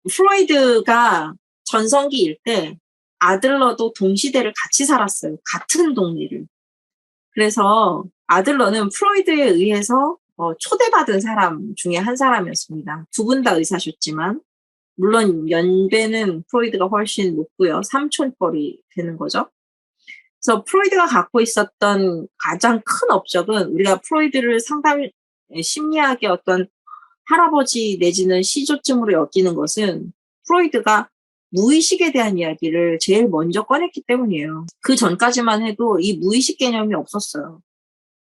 프로이드가 전성기일 때 아들러도 동시대를 같이 살았어요. 같은 동네를. 그래서 아들러는 프로이드에 의해서 초대받은 사람 중에 한 사람이었습니다. 두 분 다 의사셨지만 물론 연배는 프로이드가 훨씬 높고요. 삼촌뻘이 되는 거죠. 그래서 프로이드가 갖고 있었던 가장 큰 업적은 우리가 프로이드를 상당히 심리학의 어떤 할아버지 내지는 시조쯤으로 여기는 것은 프로이드가 무의식에 대한 이야기를 제일 먼저 꺼냈기 때문이에요. 그 전까지만 해도 이 무의식 개념이 없었어요.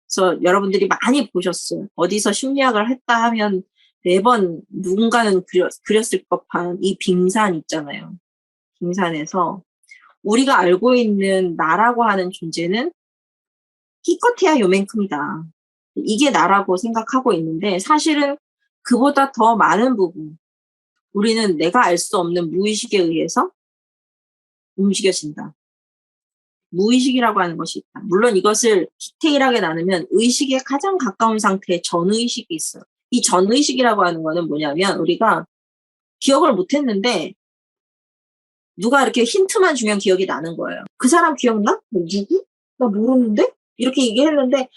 그래서 여러분들이 많이 보셨어요. 어디서 심리학을 했다 하면 매번 누군가는 그렸을 법한 이 빙산 있잖아요. 빙산에서 우리가 알고 있는 나라고 하는 존재는 기껏해야 요만큼이다. 이게 나라고 생각하고 있는데 사실은 그보다 더 많은 부분 우리는 내가 알 수 없는 무의식에 의해서 움직여진다. 무의식이라고 하는 것이 있다. 물론 이것을 디테일하게 나누면 의식에 가장 가까운 상태의 전의식이 있어요. 이 전의식이라고 하는 거는 뭐냐면 우리가 기억을 못했는데 누가 이렇게 힌트만 주면 기억이 나는 거예요. 그 사람 기억나? 누구? 나 모르는데? 이렇게 얘기했는데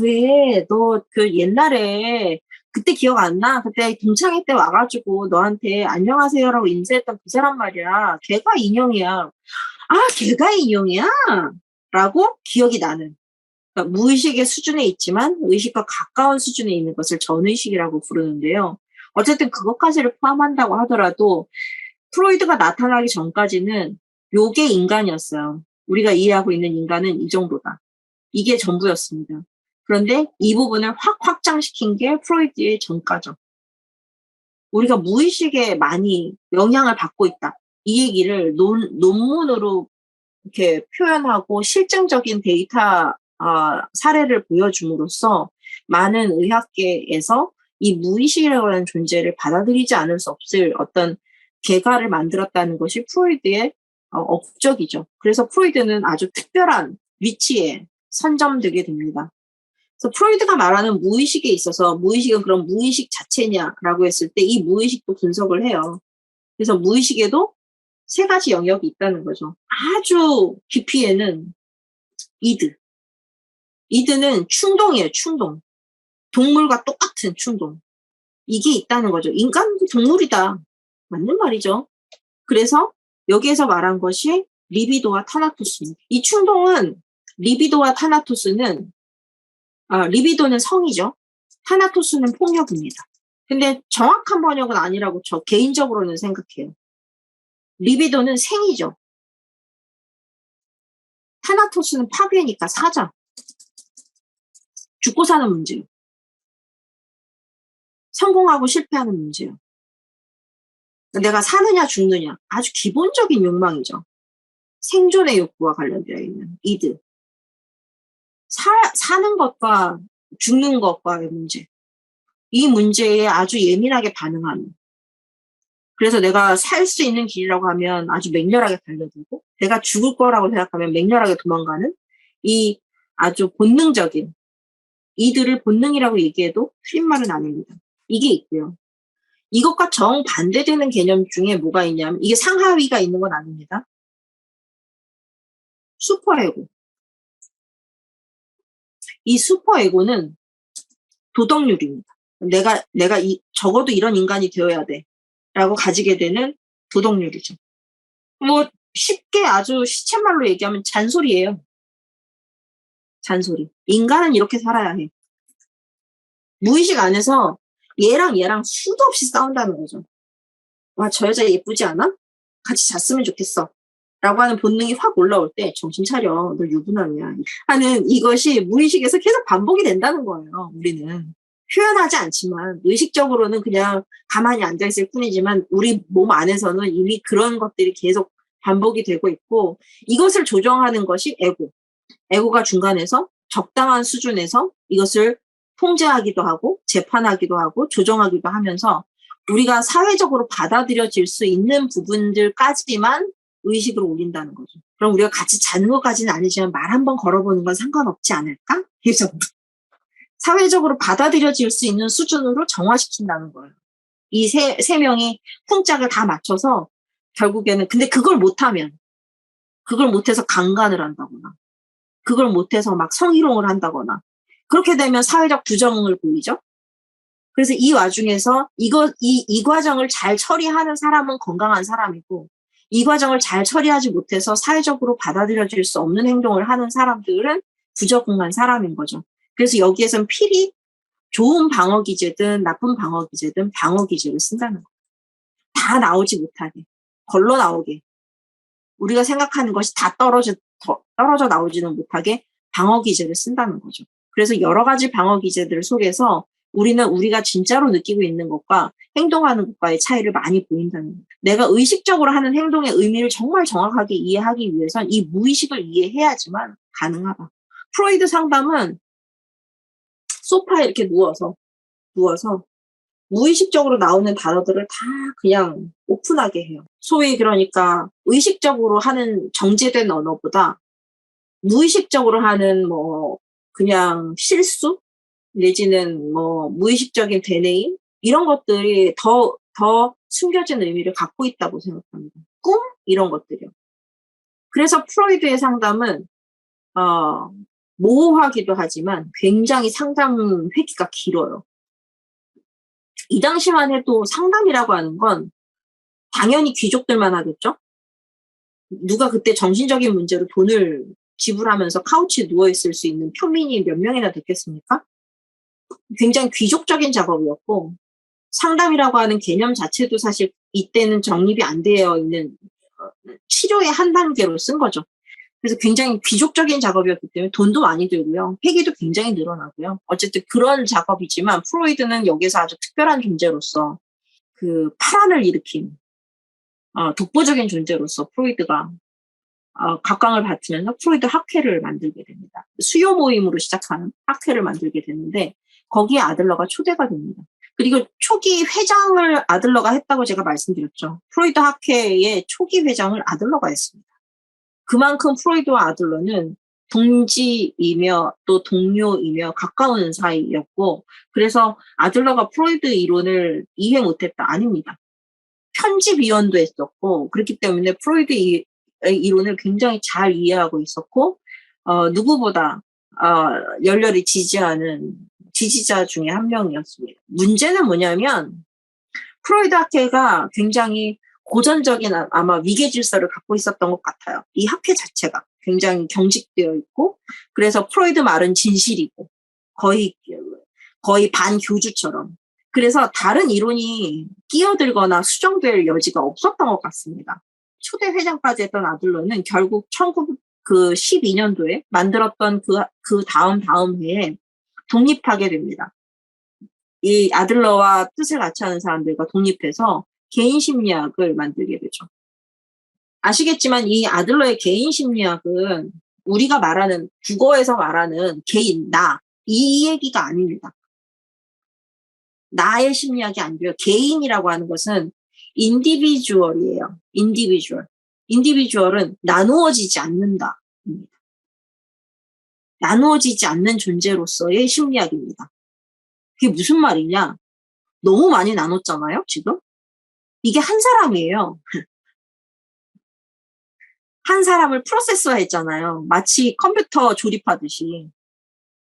왜 너 그 옛날에 그때 기억 안 나? 그때 동창회 때 와가지고 너한테 안녕하세요라고 인사했던 그 사람 말이야. 걔가 인형이야. 걔가 인형이야? 라고 기억이 나는. 그러니까 무의식의 수준에 있지만 의식과 가까운 수준에 있는 것을 전의식이라고 부르는데요. 어쨌든 그것까지를 포함한다고 하더라도 프로이드가 나타나기 전까지는 요게 인간이었어요. 우리가 이해하고 있는 인간은 이 정도다. 이게 전부였습니다. 그런데 이 부분을 확 확장시킨 게 프로이드의 전과죠. 우리가 무의식에 많이 영향을 받고 있다. 이 얘기를 논문으로 이렇게 표현하고 실증적인 데이터 사례를 보여줌으로써 많은 의학계에서 이 무의식이라고 하는 존재를 받아들이지 않을 수 없을 어떤 개가를 만들었다는 것이 프로이드의 업적이죠. 그래서 프로이드는 아주 특별한 위치에 선점되게 됩니다. 그래서 프로이드가 말하는 무의식에 있어서 무의식은 그럼 무의식 자체냐라고 했을 때 이 무의식도 분석을 해요. 그래서 무의식에도 세 가지 영역이 있다는 거죠. 아주 깊이에는 이드. 이드는 충동이에요, 충동. 동물과 똑같은 충동. 이게 있다는 거죠. 인간도 동물이다. 맞는 말이죠. 그래서 여기에서 말한 것이 리비도와 타나토스. 이 충동은 리비도와 타나토스는 리비도는 성이죠. 타나토스는 폭력입니다. 근데 정확한 번역은 아니라고 저 개인적으로는 생각해요. 리비도는 생이죠. 타나토스는 파괴니까 사자. 죽고 사는 문제예요. 성공하고 실패하는 문제예요. 내가 사느냐 죽느냐 아주 기본적인 욕망이죠. 생존의 욕구와 관련되어 있는 이드. 사는 것과 죽는 것과의 문제. 이 문제에 아주 예민하게 반응하는. 그래서 내가 살 수 있는 길이라고 하면 아주 맹렬하게 달려들고 내가 죽을 거라고 생각하면 맹렬하게 도망가는 이 아주 본능적인 이들을 본능이라고 얘기해도 틀린 말은 아닙니다. 이게 있고요. 이것과 정반대되는 개념 중에 뭐가 있냐면 이게 상하위가 있는 건 아닙니다. 슈퍼에고. 이 슈퍼에고는 도덕률입니다. 내가 적어도 이런 인간이 되어야 돼. 라고 가지게 되는 도덕률이죠. 뭐 쉽게 아주 시쳇말로 얘기하면 잔소리예요. 잔소리. 인간은 이렇게 살아야 해. 무의식 안에서 얘랑 수도 없이 싸운다는 거죠. 저 여자 예쁘지 않아? 같이 잤으면 좋겠어. 라고 하는 본능이 확 올라올 때 정신 차려. 너 유부남이야. 하는 이것이 무의식에서 계속 반복이 된다는 거예요. 우리는. 표현하지 않지만 의식적으로는 그냥 가만히 앉아있을 뿐이지만 우리 몸 안에서는 이미 그런 것들이 계속 반복이 되고 있고 이것을 조정하는 것이 에고. 에고가 중간에서 적당한 수준에서 이것을 통제하기도 하고 재판하기도 하고 조정하기도 하면서 우리가 사회적으로 받아들여질 수 있는 부분들까지만 의식을 올린다는 거죠. 그럼 우리가 같이 자는 것까지는 아니지만 말 한번 걸어보는 건 상관없지 않을까? 이 정도. 사회적으로 받아들여질 수 있는 수준으로 정화시킨다는 거예요. 이 세 명이 쿵짝을 다 맞춰서 결국에는, 근데 그걸 못해서 강간을 한다거나, 그걸 못해서 막 성희롱을 한다거나, 그렇게 되면 사회적 부정을 보이죠? 그래서 이 와중에서 이 과정을 잘 처리하는 사람은 건강한 사람이고, 이 과정을 잘 처리하지 못해서 사회적으로 받아들여질 수 없는 행동을 하는 사람들은 부적응한 사람인 거죠. 그래서 여기에선 필히 좋은 방어 기제든 나쁜 방어 기제든 방어 기제를 쓴다는 거예요. 다 나오지 못하게, 걸러 나오게. 우리가 생각하는 것이 다 떨어져 나오지는 못하게 방어 기제를 쓴다는 거죠. 그래서 여러 가지 방어 기제들 속에서 우리는 우리가 진짜로 느끼고 있는 것과 행동하는 것과의 차이를 많이 보인다는 거예요. 내가 의식적으로 하는 행동의 의미를 정말 정확하게 이해하기 위해선 이 무의식을 이해해야지만 가능하다. 프로이드 상담은 소파에 이렇게 누워서 무의식적으로 나오는 단어들을 다 그냥 오픈하게 해요. 소위 그러니까 의식적으로 하는 정제된 언어보다 무의식적으로 하는 뭐 그냥 실수 내지는 뭐 무의식적인 되뇌임 이런 것들이 더 숨겨진 의미를 갖고 있다고 생각합니다. 꿈 이런 것들이요. 그래서 프로이드의 상담은 모호하기도 하지만 굉장히 상담 회기가 길어요. 이 당시만 해도 상담이라고 하는 건 당연히 귀족들만 하겠죠? 누가 그때 정신적인 문제로 돈을 지불하면서 카우치에 누워있을 수 있는 평민이 몇 명이나 됐겠습니까? 굉장히 귀족적인 작업이었고, 상담이라고 하는 개념 자체도 사실 이때는 정립이 안 되어 있는 치료의 한 단계로 쓴 거죠. 그래서 굉장히 귀족적인 작업이었기 때문에 돈도 많이 들고요. 회계도 굉장히 늘어나고요. 어쨌든 그런 작업이지만 프로이드는 여기서 아주 특별한 존재로서 그 파란을 일으킨 독보적인 존재로서 프로이드가 각광을 받으면서 프로이드 학회를 만들게 됩니다. 수요 모임으로 시작하는 학회를 만들게 되는데 거기에 아들러가 초대가 됩니다. 그리고 초기 회장을 아들러가 했다고 제가 말씀드렸죠. 프로이드 학회의 초기 회장을 아들러가 했습니다. 그만큼 프로이드와 아들러는 동지이며 또 동료이며 가까운 사이였고, 그래서 아들러가 프로이드 이론을 이해 못했다 아닙니다. 편집위원도 했었고, 그렇기 때문에 프로이드 이론을 굉장히 잘 이해하고 있었고, 누구보다 열렬히 지지하는 지지자 중에 한 명이었습니다. 문제는 뭐냐면 프로이드 학회가 굉장히 고전적인 아마 위계 질서를 갖고 있었던 것 같아요. 이 학회 자체가 굉장히 경직되어 있고, 그래서 프로이드 말은 진실이고 거의 반교주처럼, 그래서 다른 이론이 끼어들거나 수정될 여지가 없었던 것 같습니다. 초대 회장까지 했던 아들러는 결국 1912년도에 만들었던 그 다음 해에 독립하게 됩니다. 이 아들러와 뜻을 같이 하는 사람들과 독립해서 개인 심리학을 만들게 되죠. 아시겠지만 이 아들러의 개인 심리학은 우리가 말하는, 국어에서 말하는 개인, 이 얘기가 아닙니다. 나의 심리학이 아니고요. 개인이라고 하는 것은 인디비주얼이에요. 인디비주얼은 나누어지지 않는다. 나누어지지 않는 존재로서의 심리학입니다. 그게 무슨 말이냐? 너무 많이 나눴잖아요, 지금? 이게 한 사람이에요. 한 사람을 프로세스화 했잖아요. 마치 컴퓨터 조립하듯이.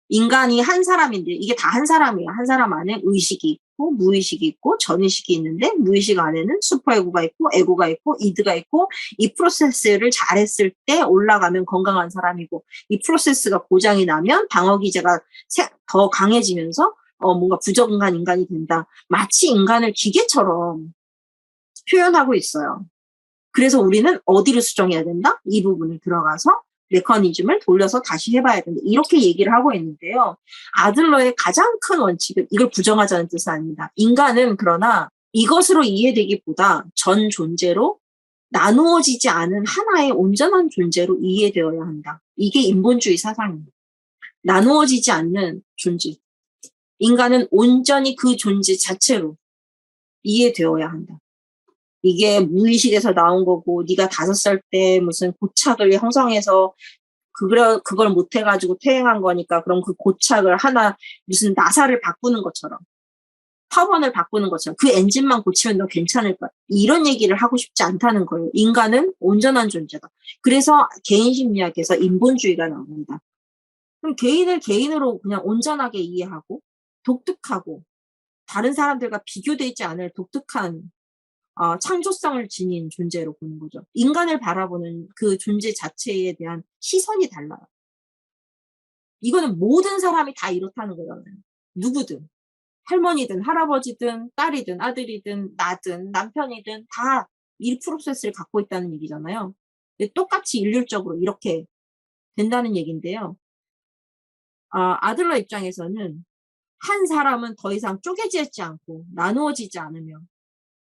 인간이 한 사람인데 이게 다 한 사람이에요. 한 사람 안에 의식이 있고 무의식이 있고 전의식이 있는데 무의식 안에는 슈퍼에고가 있고 에고가 있고 이드가 있고, 이 프로세스를 잘했을 때 올라가면 건강한 사람이고, 이 프로세스가 고장이 나면 방어 기제가 더 강해지면서 뭔가 부적응한 인간이 된다. 마치 인간을 기계처럼 표현하고 있어요. 그래서 우리는 어디를 수정해야 된다? 이 부분을 들어가서 메커니즘을 돌려서 다시 해봐야 된다. 이렇게 얘기를 하고 있는데요. 아들러의 가장 큰 원칙은, 이걸 부정하자는 뜻은 아닙니다. 인간은 그러나 이것으로 이해되기보다 전 존재로 나누어지지 않은 하나의 온전한 존재로 이해되어야 한다. 이게 인본주의 사상입니다. 나누어지지 않는 존재. 인간은 온전히 그 존재 자체로 이해되어야 한다. 이게 무의식에서 나온 거고 네가 5살 때 무슨 고착을 형성해서 그걸 못 해가지고 퇴행한 거니까 그럼 그 고착을 하나 무슨 나사를 바꾸는 것처럼 파원을 바꾸는 것처럼 그 엔진만 고치면 너 괜찮을 거야. 이런 얘기를 하고 싶지 않다는 거예요. 인간은 온전한 존재다. 그래서 개인 심리학에서 인본주의가 나옵니다. 그럼 개인을 개인으로 그냥 온전하게 이해하고 독특하고 다른 사람들과 비교되지 않을 독특한 창조성을 지닌 존재로 보는 거죠. 인간을 바라보는 그 존재 자체에 대한 시선이 달라요. 이거는 모든 사람이 다 이렇다는 거잖아요. 누구든. 할머니든 할아버지든 딸이든 아들이든 나든 남편이든 다 이 프로세스를 갖고 있다는 얘기잖아요. 똑같이 일률적으로 이렇게 된다는 얘기인데요. 아들러 입장에서는 한 사람은 더 이상 쪼개지지 않고 나누어지지 않으며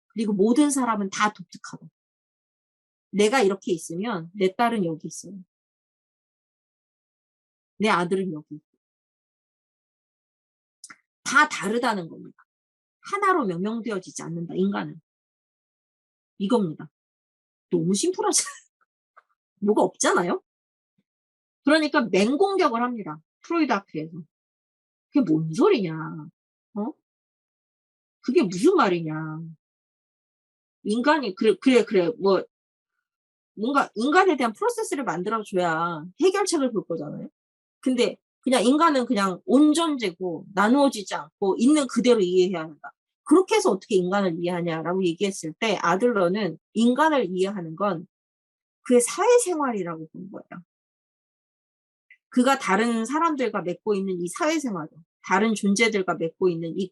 그리고 모든 사람은 다 독특하다. 내가 이렇게 있으면 내 딸은 여기 있어요. 내 아들은 여기 있고. 다 다르다는 겁니다. 하나로 명명되어지지 않는다. 인간은. 이겁니다. 너무 심플하지 뭐가 없잖아요. 그러니까 맹공격을 합니다. 프로이드 학회에서. 그게 뭔 소리냐. 어? 그게 무슨 말이냐. 인간이 그래 뭐 뭔가 인간에 대한 프로세스를 만들어줘야 해결책을 볼 거잖아요. 근데 그냥 인간은 그냥 온전제고 나누어지지 않고 있는 그대로 이해해야 한다. 그렇게 해서 어떻게 인간을 이해하냐라고 얘기했을 때 아들러는 인간을 이해하는 건 그의 사회생활이라고 본 거예요. 그가 다른 사람들과 맺고 있는 이 사회생활, 다른 존재들과 맺고 있는 이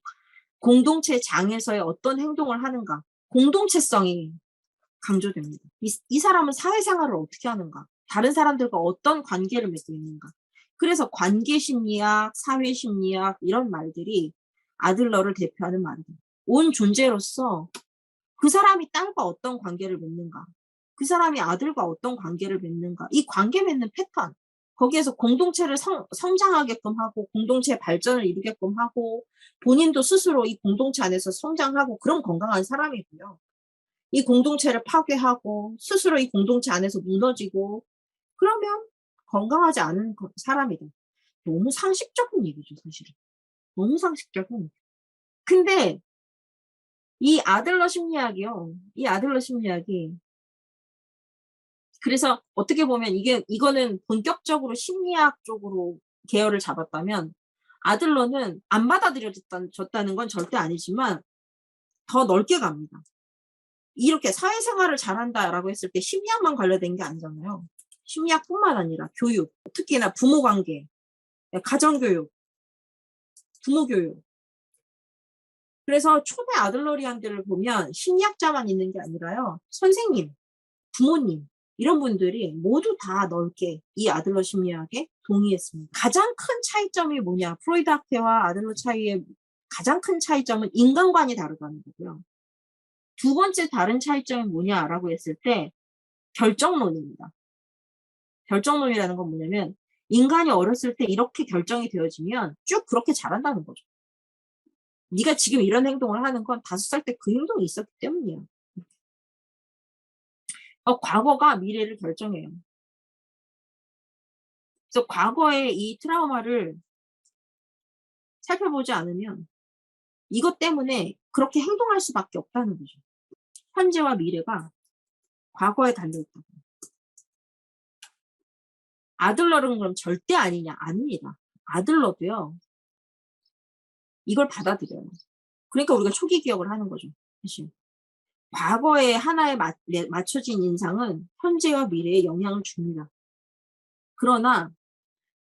공동체 장에서의 어떤 행동을 하는가, 공동체성이 강조됩니다. 이 사람은 사회생활을 어떻게 하는가, 다른 사람들과 어떤 관계를 맺고 있는가. 그래서 관계심리학, 사회심리학 이런 말들이 아들러를 대표하는 말입니다. 온 존재로서 그 사람이 딸과 어떤 관계를 맺는가, 그 사람이 아들과 어떤 관계를 맺는가, 이 관계 맺는 패턴, 거기에서 공동체를 성장하게끔 하고 공동체 발전을 이루게끔 하고 본인도 스스로 이 공동체 안에서 성장하고 그런 건강한 사람이고요. 이 공동체를 파괴하고 스스로 이 공동체 안에서 무너지고 그러면 건강하지 않은 사람이다. 너무 상식적인 얘기죠, 사실은. 너무 상식적인. 근데 이 아들러 심리학이요. 이 아들러 심리학이 그래서 어떻게 보면 이거는 본격적으로 심리학 쪽으로 계열을 잡았다면 아들러는 안 받아들여졌다는 건 절대 아니지만 더 넓게 갑니다. 이렇게 사회생활을 잘한다라고 했을 때 심리학만 관련된 게 아니잖아요. 심리학뿐만 아니라 교육, 특히나 부모관계, 가정교육, 부모교육. 그래서 초대 아들러리안들을 보면 심리학자만 있는 게 아니라요. 선생님, 부모님 이런 분들이 모두 다 넓게 이 아들러 심리학에 동의했습니다. 가장 큰 차이점이 뭐냐? 프로이드 학회와 아들러 차이의 가장 큰 차이점은 인간관이 다르다는 거고요. 두 번째 다른 차이점이 뭐냐라고 했을 때 결정론입니다. 결정론이라는 건 뭐냐면 인간이 어렸을 때 이렇게 결정이 되어지면 쭉 그렇게 자란다는 거죠. 네가 지금 이런 행동을 하는 건 5살 때 그 행동이 있었기 때문이야. 과거가 미래를 결정해요. 그래서 과거의 이 트라우마를 살펴보지 않으면 이것 때문에 그렇게 행동할 수밖에 없다는 거죠. 현재와 미래가 과거에 달려있다고. 아들러는 그럼 절대 아니냐? 아닙니다. 아들러도요. 이걸 받아들여요. 그러니까 우리가 초기 기억을 하는 거죠. 사실. 과거에 하나에 맞춰진 인상은 현재와 미래에 영향을 줍니다. 그러나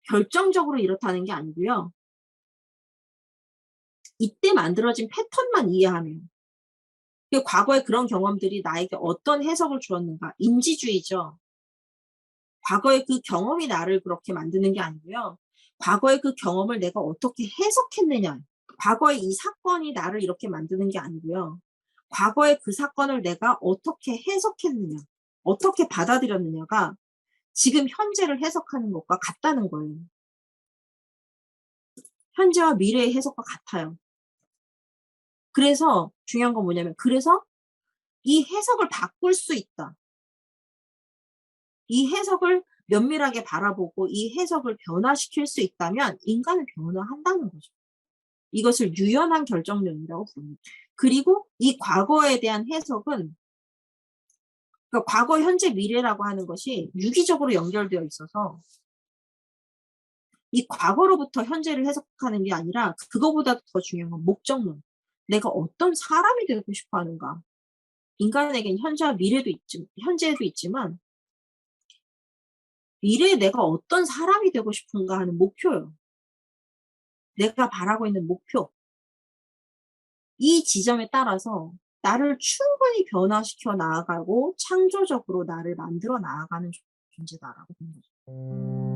결정적으로 이렇다는 게 아니고요. 이때 만들어진 패턴만 이해하면 과거에 그런 경험들이 나에게 어떤 해석을 주었는가 인지주의죠. 과거의 그 경험이 나를 그렇게 만드는 게 아니고요. 과거의 그 경험을 내가 어떻게 해석했느냐. 과거의 이 사건이 나를 이렇게 만드는 게 아니고요. 과거의 그 사건을 내가 어떻게 해석했느냐. 어떻게 받아들였느냐가 지금 현재를 해석하는 것과 같다는 거예요. 현재와 미래의 해석과 같아요. 그래서 중요한 건 뭐냐면 그래서 이 해석을 바꿀 수 있다. 이 해석을 면밀하게 바라보고 이 해석을 변화시킬 수 있다면 인간은 변화한다는 거죠. 이것을 유연한 결정론이라고 부릅니다. 그리고 이 과거에 대한 해석은 그러니까 과거, 현재, 미래라고 하는 것이 유기적으로 연결되어 있어서 이 과거로부터 현재를 해석하는 게 아니라 그거보다 더 중요한 건 목적론. 내가 어떤 사람이 되고 싶어 하는가. 인간에겐 현재와 현재도 있지만 미래에 내가 어떤 사람이 되고 싶은가 하는 목표요. 내가 바라고 있는 목표. 이 지점에 따라서 나를 충분히 변화시켜 나아가고 창조적으로 나를 만들어 나아가는 존재다라고 보는 거죠.